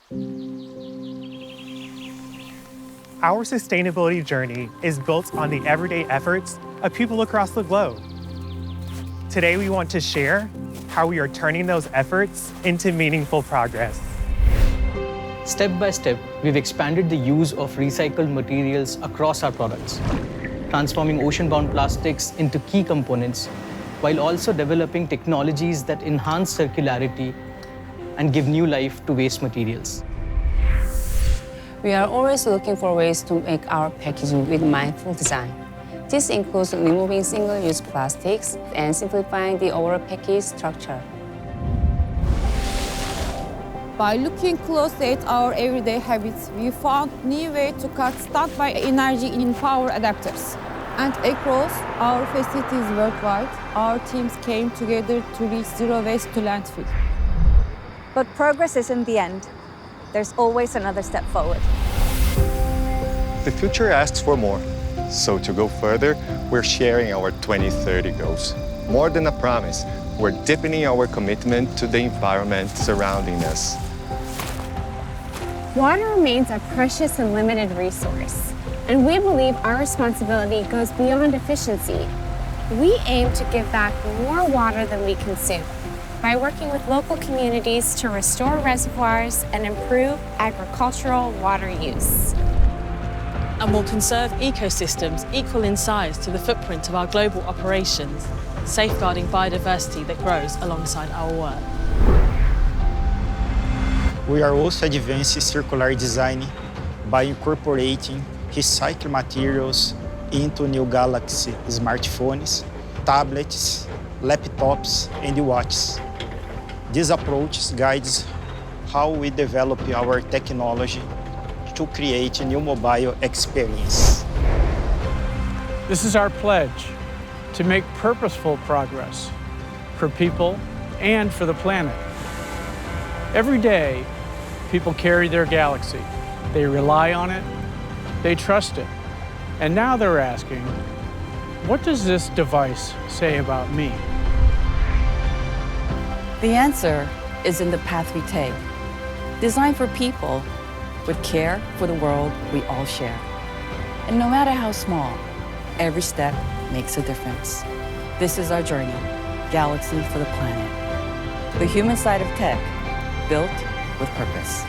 Our sustainability journey is built on the everyday efforts of people across the globe. Today, we want to share how we are turning those efforts into meaningful progress. Step by step, we've expanded the use of recycled materials across our products, transforming ocean-bound plastics into key components, while also developing technologies that enhance circularity and give new life to waste materials. We are always looking for ways to make our packaging with mindful design. This includes removing single-use plastics and simplifying the overall package structure. By looking closely at our everyday habits, we found new ways to cut standby energy in power adapters. And across our facilities worldwide, our teams came together to reach zero waste to landfill. But progress isn't the end. There's always another step forward. The future asks for more. So to go further, we're sharing our 2030 goals. More than a promise, we're deepening our commitment to the environment surrounding us. Water remains a precious and limited resource, and we believe our responsibility goes beyond efficiency. We aim to give back more water than we consume by working with local communities to restore reservoirs and improve agricultural water use. And will conserve ecosystems equal in size to the footprint of our global operations, safeguarding biodiversity that grows alongside our work. We are also advancing circular design by incorporating recycled materials into new Galaxy smartphones, tablets, laptops, and watches. This approach guides how we develop our technology to create a new mobile experience. This is our pledge to make purposeful progress for people and for the planet. Every day, people carry their Galaxy. They rely on it, they trust it. And now they're asking, what does this device say about me? The answer is in the path we take, designed for people with care for the world we all share. And no matter how small, every step makes a difference. This is our journey, Galaxy for the planet. The human side of tech, built with purpose.